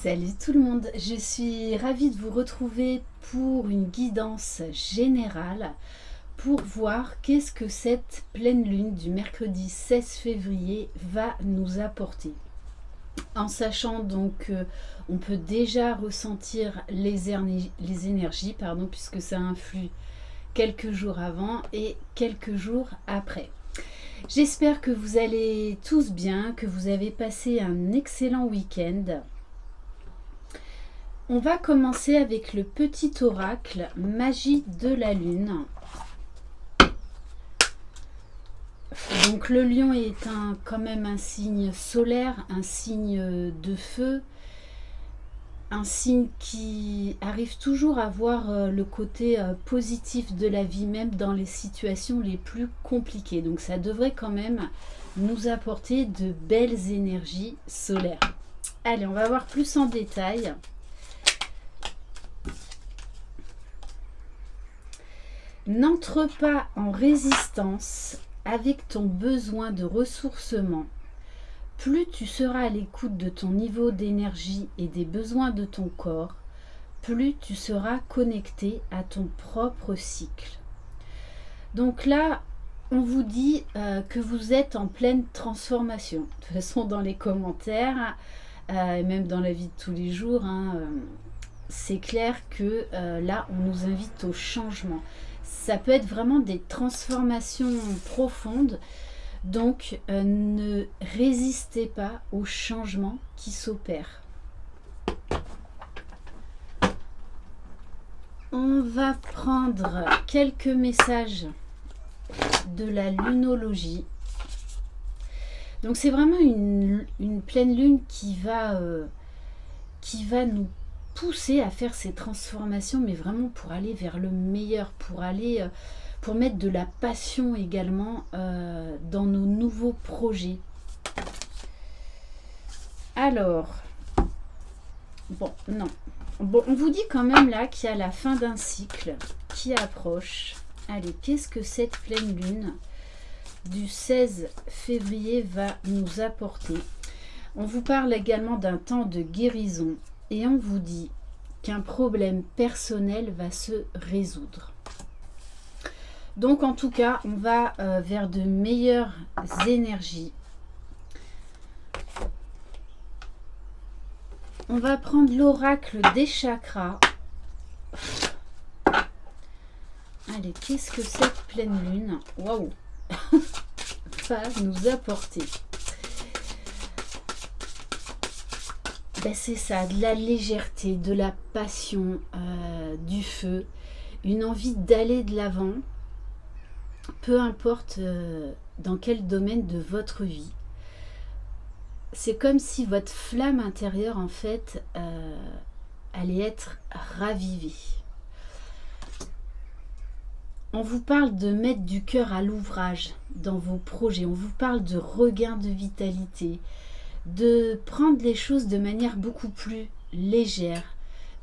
Salut tout le monde, je suis ravie de vous retrouver pour une guidance générale pour voir qu'est-ce que cette pleine lune du mercredi 16 février va nous apporter. En sachant donc qu'on peut déjà ressentir les énergies, puisque ça influe quelques jours avant et quelques jours après. J'espère que vous allez tous bien, que vous avez passé un excellent week-end. On va commencer avec le petit oracle Magie de la Lune. Donc le lion est quand même un signe solaire, un signe de feu, un signe qui arrive toujours à voir le côté positif de la vie, même dans les situations les plus compliquées. Donc ça devrait quand même nous apporter de belles énergies solaires. Allez, on va voir plus en détail. N'entre pas en résistance avec ton besoin de ressourcement. Plus tu seras à l'écoute de ton niveau d'énergie et des besoins de ton corps, plus tu seras connecté à ton propre cycle. Donc là, on vous dit que vous êtes en pleine transformation. De toute façon, dans les commentaires, et même dans la vie de tous les jours, c'est clair que là, on nous invite au changement. Ça peut être vraiment des transformations profondes, donc ne résistez pas aux changements qui s'opèrent. On va prendre quelques messages de la lunologie. Donc c'est vraiment une pleine lune qui va nous pousser à faire ces transformations, mais vraiment pour aller vers le meilleur, pour mettre de la passion également dans nos nouveaux projets. Alors, on vous dit quand même là qu'il y a la fin d'un cycle qui approche. Allez, qu'est-ce que cette pleine lune du 16 février va nous apporter? On vous parle également d'un temps de guérison. Et on vous dit qu'un problème personnel va se résoudre. Donc en tout cas, on va vers de meilleures énergies. On va prendre l'oracle des chakras. Allez, qu'est-ce que cette pleine lune, waouh, va nous apporter? Ben c'est ça, de la légèreté, de la passion, du feu, une envie d'aller de l'avant, peu importe dans quel domaine de votre vie. C'est comme si votre flamme intérieure, en fait, allait être ravivée. On vous parle de mettre du cœur à l'ouvrage dans vos projets, on vous parle de regain de vitalité, de prendre les choses de manière beaucoup plus légère,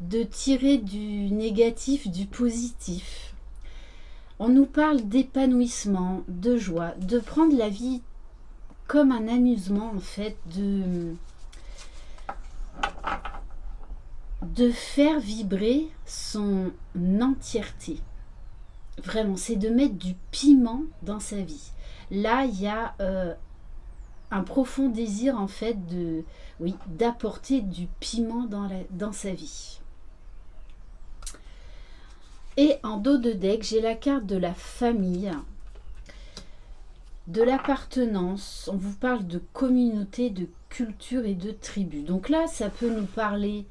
de tirer du négatif du positif. On nous parle d'épanouissement, de joie, de prendre la vie comme un amusement en fait, de faire vibrer son entièreté. Vraiment, c'est de mettre du piment dans sa vie. Là, il y a un profond désir en fait d'apporter du piment dans sa vie. Et en dos de deck, j'ai la carte de la famille, de l'appartenance. On vous parle de communauté, de culture et de tribu. Donc là, ça peut nous parler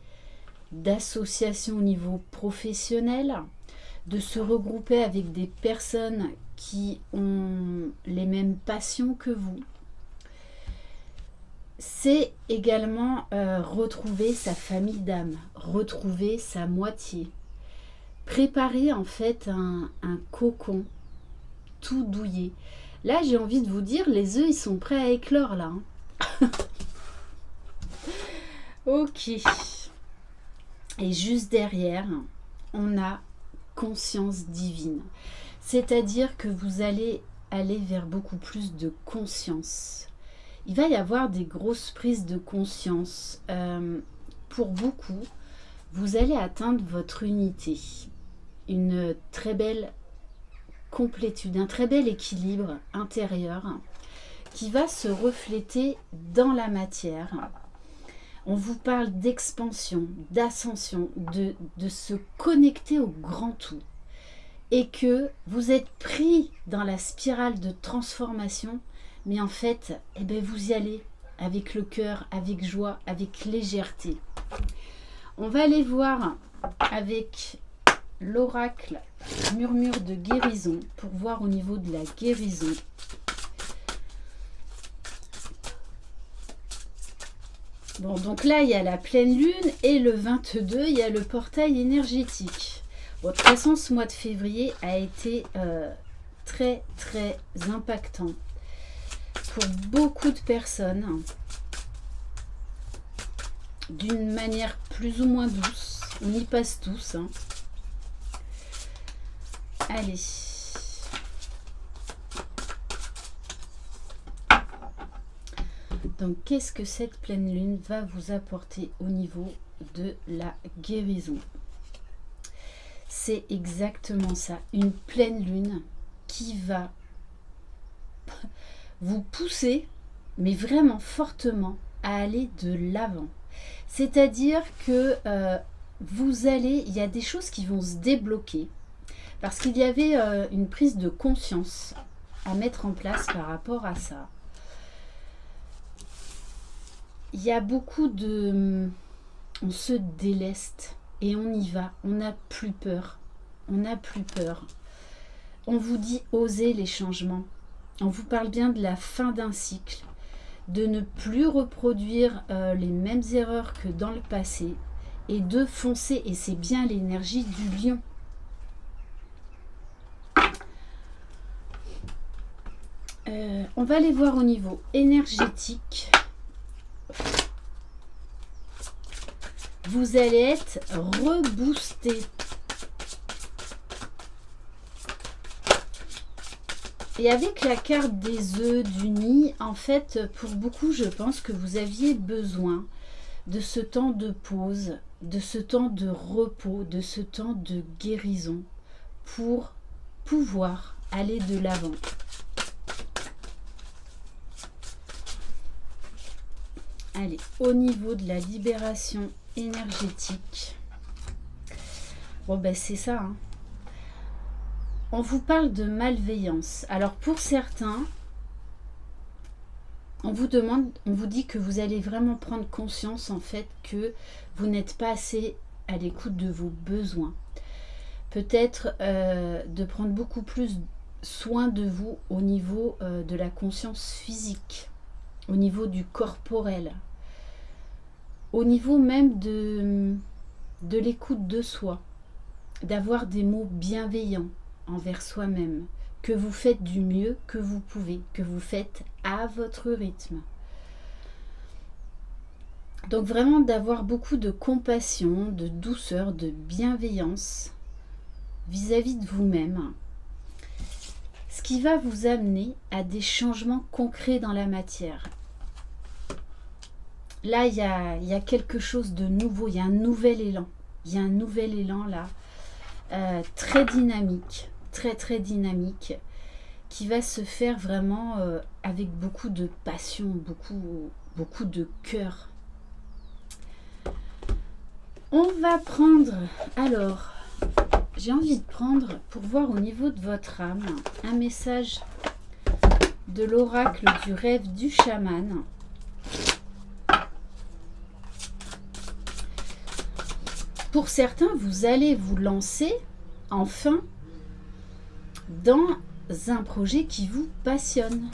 d'association au niveau professionnel, de se regrouper avec des personnes qui ont les mêmes passions que vous. C'est également retrouver sa famille d'âme, retrouver sa moitié. Préparer en fait un cocon tout douillet. Là, j'ai envie de vous dire, les œufs, ils sont prêts à éclore là. Ok. Et juste derrière, on a conscience divine. C'est-à-dire que vous allez aller vers beaucoup plus de conscience. Il va y avoir des grosses prises de conscience pour beaucoup, vous allez atteindre votre unité, une très belle complétude, un très bel équilibre intérieur qui va se refléter dans la matière. On vous parle d'expansion, d'ascension, de se connecter au grand tout. Et que vous êtes pris dans la spirale de transformation, mais en fait, vous y allez avec le cœur, avec joie, avec légèreté. On va aller voir avec l'oracle murmure de guérison pour voir au niveau de la guérison. Bon, donc là, il y a la pleine lune et le 22, il y a le portail énergétique. Bon, de toute façon, ce mois de février a été très, très impactant pour beaucoup de personnes, d'une manière plus ou moins douce. On y passe tous. Hein. Allez. Donc, qu'est-ce que cette pleine lune va vous apporter au niveau de la guérison? C'est exactement ça, une pleine lune qui va vous pousser, mais vraiment fortement, à aller de l'avant. C'est-à-dire que il y a des choses qui vont se débloquer, parce qu'il y avait une prise de conscience à mettre en place par rapport à ça. Il y a beaucoup de... On se déleste et on y va. On n'a plus peur. On n'a plus peur. On vous dit osez les changements. On vous parle bien de la fin d'un cycle, de ne plus reproduire les mêmes erreurs que dans le passé et de foncer. Et c'est bien l'énergie du lion. On va aller voir au niveau énergétique. Vous allez être reboosté. Et avec la carte des œufs du nid, en fait, pour beaucoup, je pense que vous aviez besoin de ce temps de pause, de ce temps de repos, de ce temps de guérison pour pouvoir aller de l'avant. Allez, au niveau de la libération énergétique. Bon, c'est ça. Hein. On vous parle de malveillance. Alors, pour certains, on vous dit que vous allez vraiment prendre conscience, en fait, que vous n'êtes pas assez à l'écoute de vos besoins. Peut-être de prendre beaucoup plus soin de vous au niveau de la conscience physique, au niveau du corporel, au niveau même de l'écoute de soi, d'avoir des mots bienveillants envers soi-même, que vous faites du mieux que vous pouvez, que vous faites à votre rythme. Donc vraiment d'avoir beaucoup de compassion, de douceur, de bienveillance vis-à-vis de vous-même, ce qui va vous amener à des changements concrets dans la matière. Là, il y a quelque chose de nouveau, il y a un nouvel élan. Il y a un nouvel élan là, très dynamique, très très dynamique, qui va se faire vraiment avec beaucoup de passion, beaucoup de cœur. On va prendre, alors, j'ai envie de prendre, pour voir au niveau de votre âme, un message de l'oracle du rêve du chaman. Pour certains, vous allez vous lancer enfin dans un projet qui vous passionne.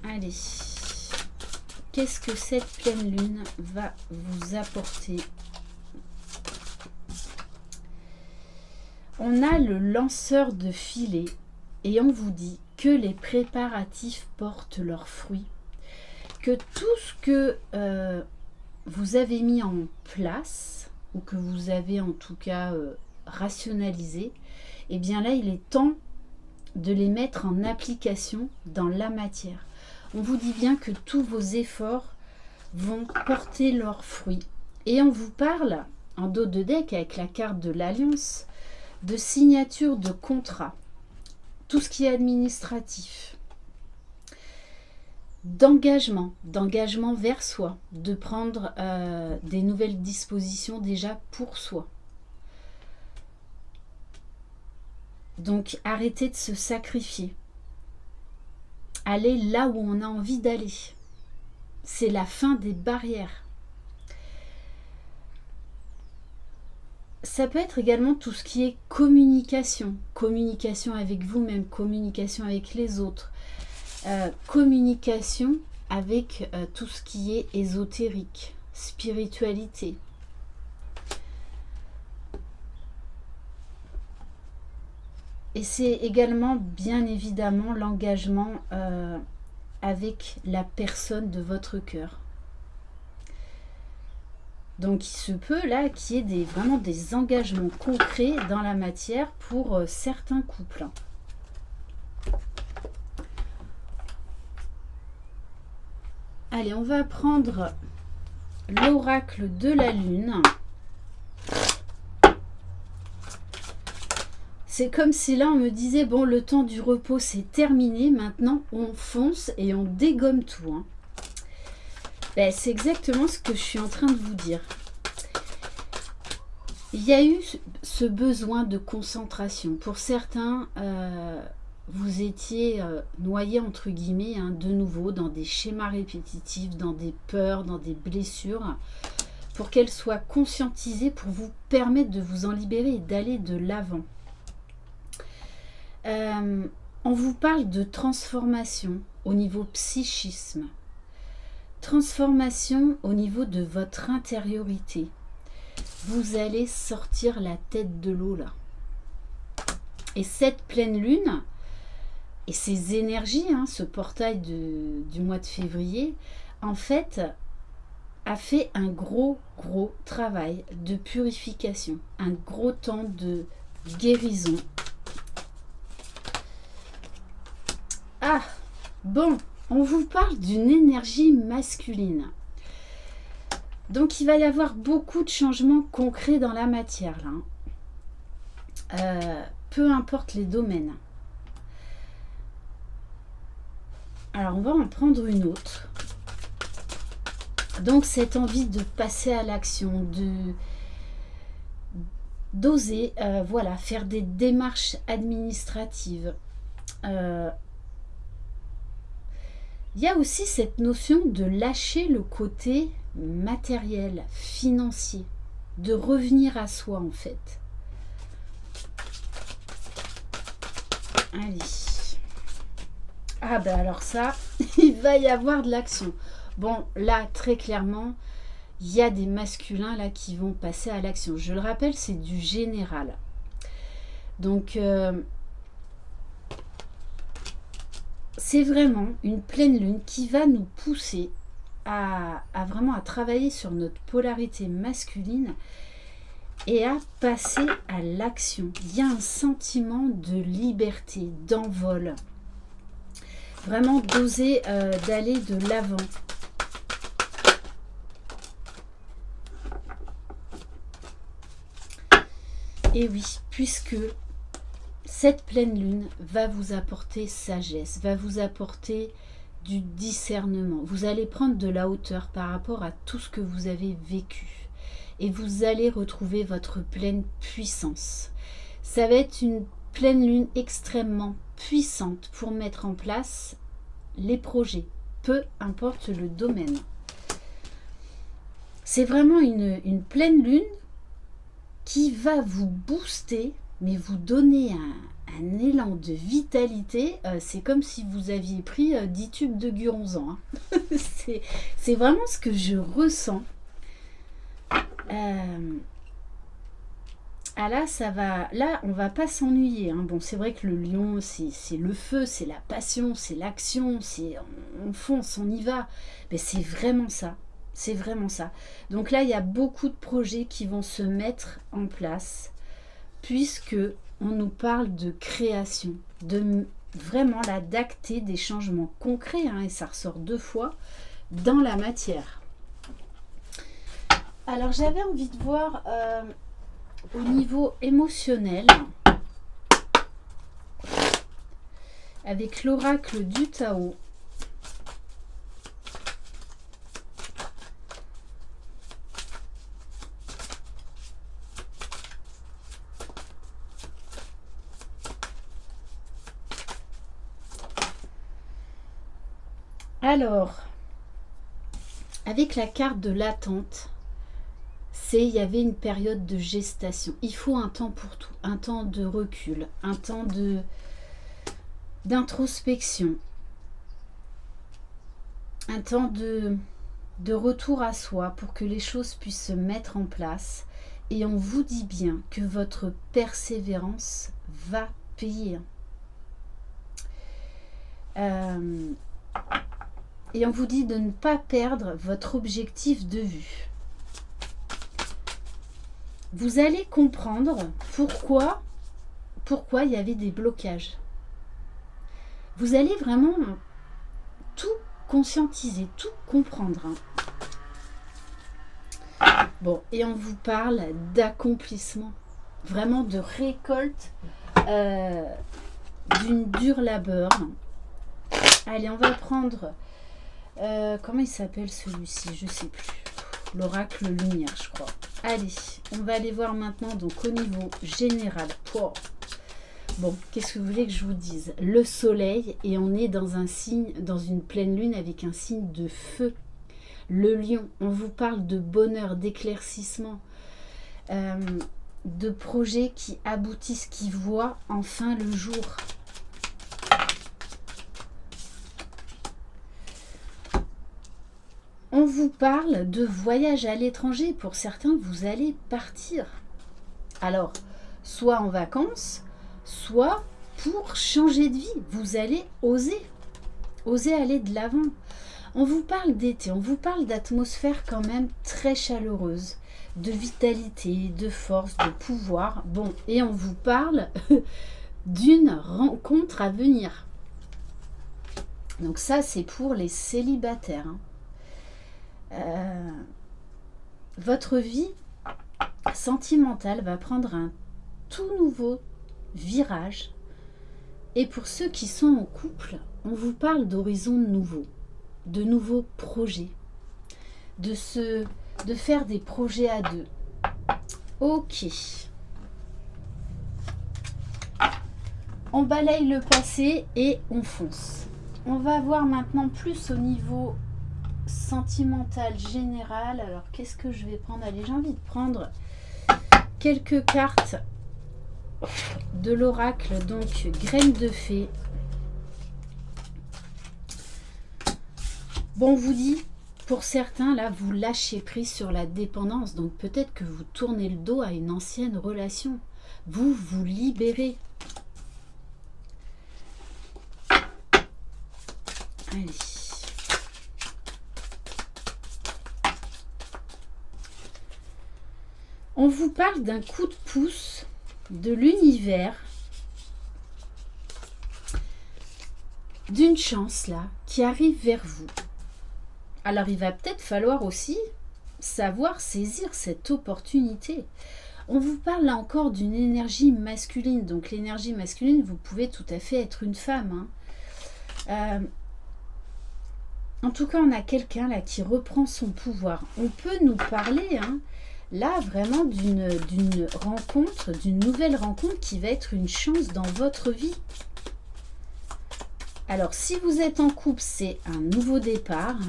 Allez, qu'est-ce que cette pleine lune va vous apporter? On a le lanceur de filet et on vous dit que les préparatifs portent leurs fruits. Que tout ce que vous avez mis en place, ou que vous avez en tout cas rationalisé, et bien là, il est temps de les mettre en application dans la matière. On vous dit bien que tous vos efforts vont porter leurs fruits. Et on vous parle, en dos de deck, avec la carte de l'Alliance, de signature de contrat. Tout ce qui est administratif. D'engagement vers soi, de prendre des nouvelles dispositions déjà pour soi. Donc arrêtez de se sacrifier. Allez là où on a envie d'aller. C'est la fin des barrières. Ça peut être également tout ce qui est communication. Communication avec vous-même, communication avec les autres. Communication avec tout ce qui est ésotérique, spiritualité. Et c'est également bien évidemment l'engagement avec la personne de votre cœur. Donc il se peut là qu'il y ait vraiment des engagements concrets dans la matière pour certains couples. Allez, on va prendre l'oracle de la lune. C'est comme si là on me disait, bon, le temps du repos c'est terminé, maintenant on fonce et on dégomme tout. Hein. Ben, c'est exactement ce que je suis en train de vous dire. Il y a eu ce besoin de concentration. Pour certains, vous étiez noyés entre guillemets, hein, de nouveau, dans des schémas répétitifs, dans des peurs, dans des blessures, pour qu'elles soient conscientisées, pour vous permettre de vous en libérer et d'aller de l'avant. On vous parle de transformation au niveau psychisme, transformation au niveau de votre intériorité. Vous allez sortir la tête de l'eau là. Et cette pleine lune et ces énergies, hein, ce portail du mois de février, en fait, a fait un gros travail de purification, un gros temps de guérison. Ah, bon, on vous parle d'une énergie masculine. Donc, il va y avoir beaucoup de changements concrets dans la matière, là. Peu importe les domaines. Alors, on va en prendre une autre. Donc, cette envie de passer à l'action, d'oser, voilà, faire des démarches administratives. Il y a aussi cette notion de lâcher le côté matériel, financier, de revenir à soi en fait. Allez. Ah ben alors ça, il va y avoir de l'action. Bon, là, très clairement, il y a des masculins là qui vont passer à l'action. Je le rappelle, c'est du général. Donc, c'est vraiment une pleine lune qui va nous pousser à vraiment à travailler sur notre polarité masculine et à passer à l'action. Il y a un sentiment de liberté, d'envol. Vraiment d'oser d'aller de l'avant. Et oui, puisque cette pleine lune va vous apporter sagesse, va vous apporter du discernement. Vous allez prendre de la hauteur par rapport à tout ce que vous avez vécu. Et vous allez retrouver votre pleine puissance. Ça va être une pleine lune extrêmement puissante pour mettre en place les projets, peu importe le domaine. C'est vraiment une pleine lune qui va vous booster, mais vous donner un élan de vitalité. C'est comme si vous aviez pris 10 tubes de Guronzan. Hein. C'est vraiment ce que je ressens. Ah là, ça va. Là, on va pas s'ennuyer. Hein. Bon, c'est vrai que le lion, c'est le feu, c'est la passion, c'est l'action, c'est on fonce, on y va. Mais c'est vraiment ça. C'est vraiment ça. Donc là, il y a beaucoup de projets qui vont se mettre en place, puisque on nous parle de création, de vraiment là d'acter des changements concrets, hein, et ça ressort 2 fois dans la matière. Alors j'avais envie de voir au niveau émotionnel, avec l'oracle du Tao. Alors, avec la carte de l'attente, il y avait une période de gestation. Il faut un temps pour tout, un temps de recul, un temps d'introspection, un temps de retour à soi pour que les choses puissent se mettre en place. Et on vous dit bien que votre persévérance va payer. Et on vous dit de ne pas perdre votre objectif de vue. Vous allez comprendre pourquoi il y avait des blocages. Vous allez vraiment tout conscientiser, tout comprendre. Bon, et on vous parle d'accomplissement, vraiment de récolte d'une dure labeur. Allez, on va prendre... comment il s'appelle celui-ci? Je ne sais plus. L'oracle lumière, je crois. Allez, on va aller voir maintenant donc au niveau général. Wow. Bon, qu'est-ce que vous voulez que je vous dise? Le soleil, et on est dans un signe, dans une pleine lune avec un signe de feu. Le lion, on vous parle de bonheur, d'éclaircissement, de projets qui aboutissent, qui voient enfin le jour. On vous parle de voyage à l'étranger. Pour certains, vous allez partir. Alors, soit en vacances, soit pour changer de vie. Vous allez oser aller de l'avant. On vous parle d'été, on vous parle d'atmosphère quand même très chaleureuse, de vitalité, de force, de pouvoir. Bon, et on vous parle d'une rencontre à venir. Donc ça, c'est pour les célibataires, hein. Votre vie sentimentale va prendre un tout nouveau virage. Et pour ceux qui sont en couple, on vous parle d'horizons nouveaux, de nouveaux projets, de faire des projets à deux. Ok. On balaye le passé et on fonce. On va voir maintenant plus au niveau sentimental général. Alors qu'est-ce que je vais prendre? Allez, j'ai envie de prendre quelques cartes de l'oracle, donc graines de fée. Bon, on vous dit, pour certains là, vous lâchez prise sur la dépendance, donc peut-être que vous tournez le dos à une ancienne relation, vous vous libérez. Allez. On vous parle d'un coup de pouce de l'univers, d'une chance là qui arrive vers vous. Alors il va peut-être falloir aussi savoir saisir cette opportunité. On vous parle là encore d'une énergie masculine. Donc l'énergie masculine, vous pouvez tout à fait être une femme, hein. En tout cas, on a quelqu'un là qui reprend son pouvoir. On peut nous parler, hein, là vraiment d'une rencontre, d'une nouvelle rencontre qui va être une chance dans votre vie. Alors si vous êtes en couple, c'est un nouveau départ.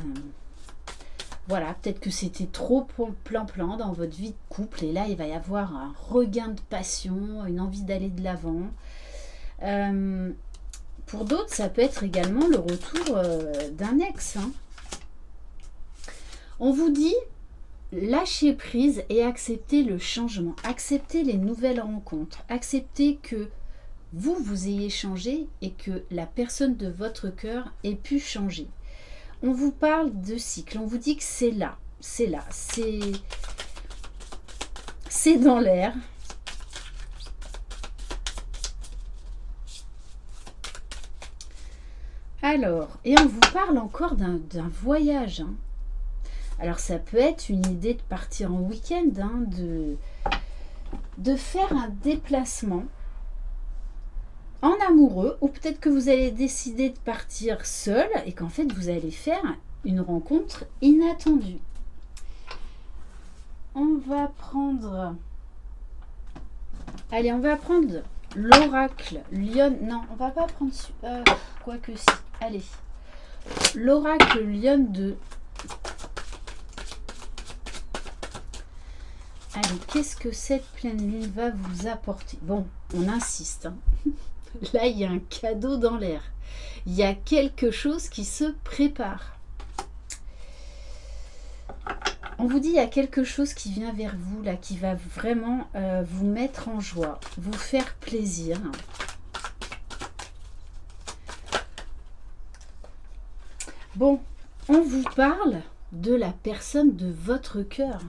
Voilà, peut-être que c'était trop plan-plan dans votre vie de couple et là il va y avoir un regain de passion, une envie d'aller de l'avant. Pour d'autres, ça peut être également le retour d'un ex, hein. On vous dit, lâchez prise et acceptez le changement, acceptez les nouvelles rencontres, acceptez que vous ayez changé et que la personne de votre cœur ait pu changer. On vous parle de cycle, on vous dit que c'est là, c'est dans l'air. Alors, et on vous parle encore d'un voyage. Hein. Alors, ça peut être une idée de partir en week-end, hein, de faire un déplacement en amoureux, ou peut-être que vous allez décider de partir seul et qu'en fait, vous allez faire une rencontre inattendue. On va prendre... Allez, on va prendre l'oracle Lion. Non, on va pas prendre... quoique si. Allez. L'oracle Lion de... Allez, qu'est-ce que cette pleine lune va vous apporter? Bon, on insiste. Hein. Là, il y a un cadeau dans l'air. Il y a quelque chose qui se prépare. On vous dit, il y a quelque chose qui vient vers vous, là, qui va vraiment vous mettre en joie, vous faire plaisir. Bon, on vous parle de la personne de votre cœur.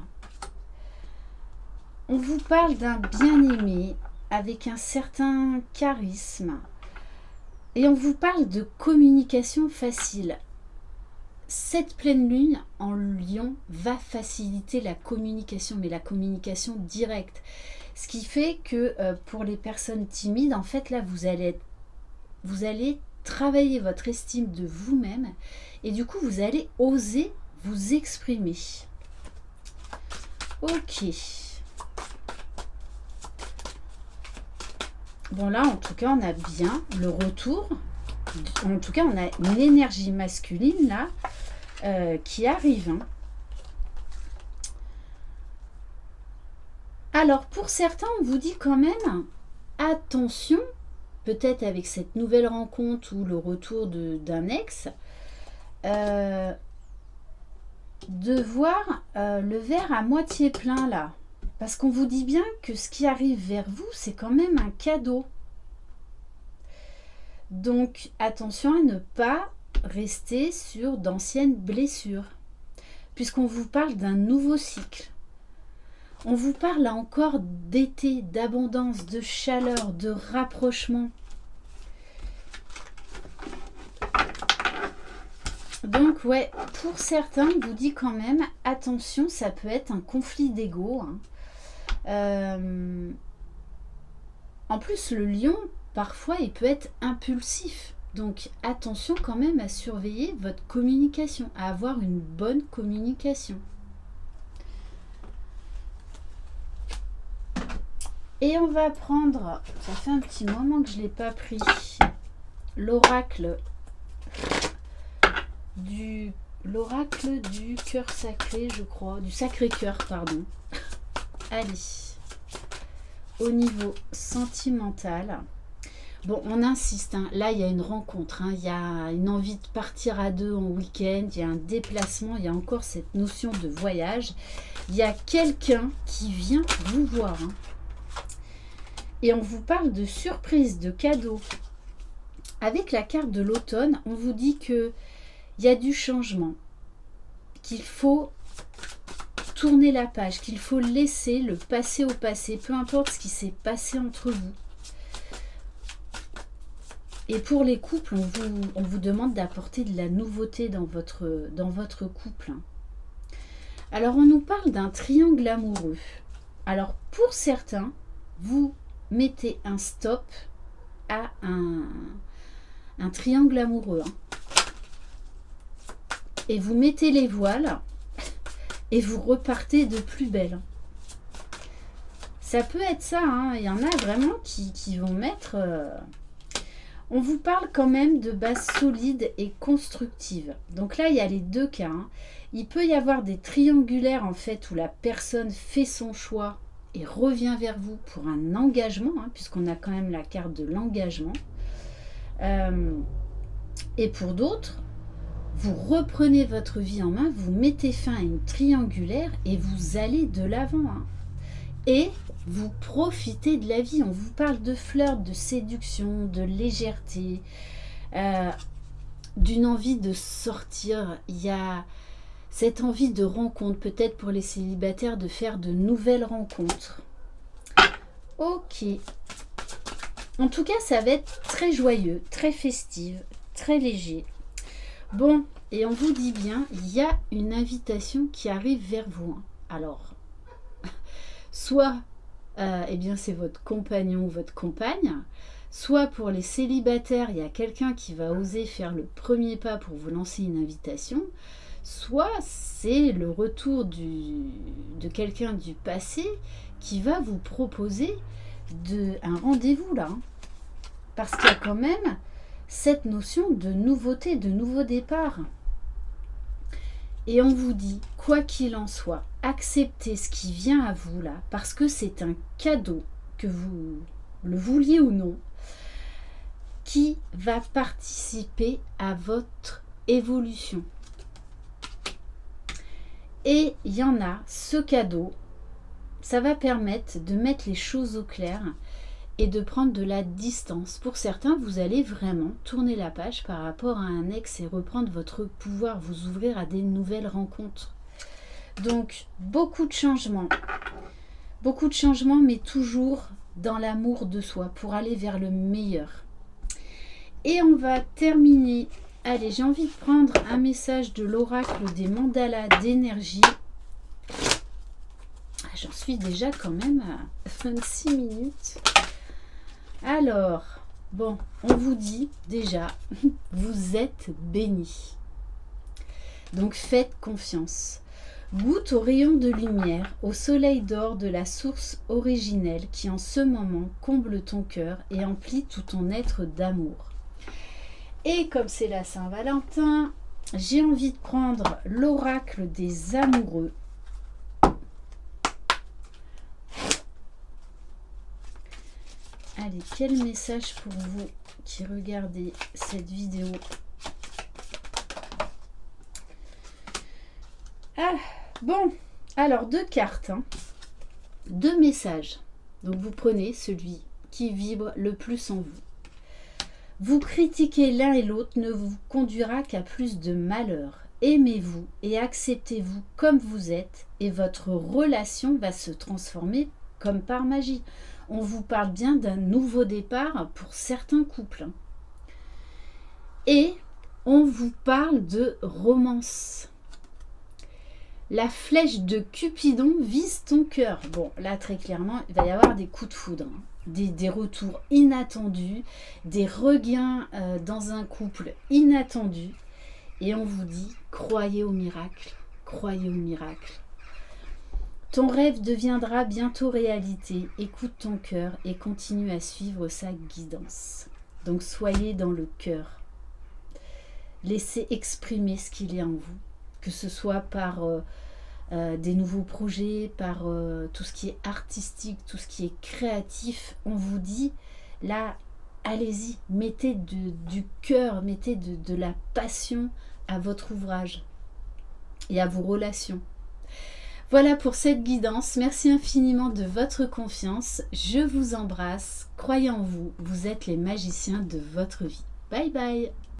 On vous parle d'un bien-aimé avec un certain charisme. Et on vous parle de communication facile. Cette pleine lune en Lion va faciliter la communication, mais la communication directe. Ce qui fait que pour les personnes timides, en fait, là, vous allez travailler votre estime de vous-même et du coup, vous allez oser vous exprimer. Ok. Bon, là, en tout cas, on a bien le retour. En tout cas, on a une énergie masculine, là, qui arrive. Hein. Alors, pour certains, on vous dit quand même, attention, peut-être avec cette nouvelle rencontre ou le retour d'un ex, de voir le verre à moitié plein, là. Parce qu'on vous dit bien que ce qui arrive vers vous, c'est quand même un cadeau. Donc, attention à ne pas rester sur d'anciennes blessures. Puisqu'on vous parle d'un nouveau cycle. On vous parle là encore d'été, d'abondance, de chaleur, de rapprochement. Donc, ouais, pour certains, on vous dit quand même, attention, ça peut être un conflit d'ego, hein. En plus, le lion, parfois, il peut être impulsif. Donc, attention quand même à surveiller votre communication, à avoir une bonne communication. Et on va prendre, ça fait un petit moment que je ne l'ai pas pris, l'oracle du cœur sacré, je crois, du Sacré-Cœur, pardon. Allez, au niveau sentimental, bon, on insiste, hein, là il y a une rencontre, hein, il y a une envie de partir à deux en week-end, il y a un déplacement, il y a encore cette notion de voyage, il y a quelqu'un qui vient vous voir, hein, et on vous parle de surprise, de cadeau. Avec la carte de l'automne, on vous dit que il y a du changement, qu'il faut tourner la page, qu'il faut laisser le passé au passé, peu importe ce qui s'est passé entre vous. Et pour les couples, on vous demande d'apporter de la nouveauté dans votre couple. Alors, on nous parle d'un triangle amoureux. Alors, pour certains, vous mettez un stop à un triangle amoureux. Hein. Et vous mettez les voiles et vous repartez de plus belle. Ça peut être ça, hein. Il y en a vraiment qui vont mettre... On vous parle quand même de bases solides et constructives. Donc là, il y a les deux cas. Hein. Il peut y avoir des triangulaires, en fait, où la personne fait son choix et revient vers vous pour un engagement, hein, puisqu'on a quand même la carte de l'engagement. Et pour d'autres, vous reprenez votre vie en main, vous mettez fin à une triangulaire et vous allez de l'avant. Hein. Et vous profitez de la vie. On vous parle de flirt, de séduction, de légèreté, d'une envie de sortir. Il y a cette envie de rencontre, peut-être pour les célibataires, de faire de nouvelles rencontres. Ok. En tout cas, ça va être très joyeux, très festif, très léger. Bon, et on vous dit bien, il y a une invitation qui arrive vers vous. Alors, soit eh bien c'est votre compagnon ou votre compagne, soit pour les célibataires, il y a quelqu'un qui va oser faire le premier pas pour vous lancer une invitation, soit c'est le retour de quelqu'un du passé qui va vous proposer un rendez-vous là. Parce qu'il y a quand même cette notion de nouveauté, de nouveau départ. Et on vous dit, quoi qu'il en soit, acceptez ce qui vient à vous là, parce que c'est un cadeau, que vous le vouliez ou non, qui va participer à votre évolution. Et il y en a, ce cadeau, ça va permettre de mettre les choses au clair et de prendre de la distance. Pour certains, vous allez vraiment tourner la page par rapport à un ex et reprendre votre pouvoir, vous ouvrir à des nouvelles rencontres. Donc, beaucoup de changements, mais toujours dans l'amour de soi pour aller vers le meilleur. Et on va terminer. Allez, j'ai envie de prendre un message de l'oracle des mandalas d'énergie. J'en suis déjà quand même à 26 minutes. Alors, bon, on vous dit déjà, vous êtes bénis. Donc faites confiance. Goûte au rayon de lumière, au soleil d'or de la source originelle qui en ce moment comble ton cœur et emplit tout ton être d'amour. Et comme c'est la Saint-Valentin, j'ai envie de prendre l'oracle des amoureux. Allez, quel message pour vous qui regardez cette vidéo? Ah, bon, alors 2 cartes, 2 messages. Donc vous prenez celui qui vibre le plus en vous. Vous critiquer l'un et l'autre ne vous conduira qu'à plus de malheur. Aimez-vous et acceptez-vous comme vous êtes et votre relation va se transformer comme par magie. On vous parle bien d'un nouveau départ pour certains couples. Et on vous parle de romance. La flèche de Cupidon vise ton cœur. Bon, là, très clairement, il va y avoir des coups de foudre, des retours inattendus, des regains dans un couple inattendu. Et on vous dit, croyez au miracle, croyez au miracle. Ton rêve deviendra bientôt réalité. Écoute ton cœur et continue à suivre sa guidance. Donc soyez dans le cœur. Laissez exprimer ce qu'il y a en vous, que ce soit par des nouveaux projets, par tout ce qui est artistique, tout ce qui est créatif. On vous dit, là, allez-y, mettez du cœur, mettez de la passion à votre ouvrage et à vos relations. Voilà pour cette guidance. Merci infiniment de votre confiance. Je vous embrasse. Croyez en vous. Vous êtes les magiciens de votre vie. Bye bye.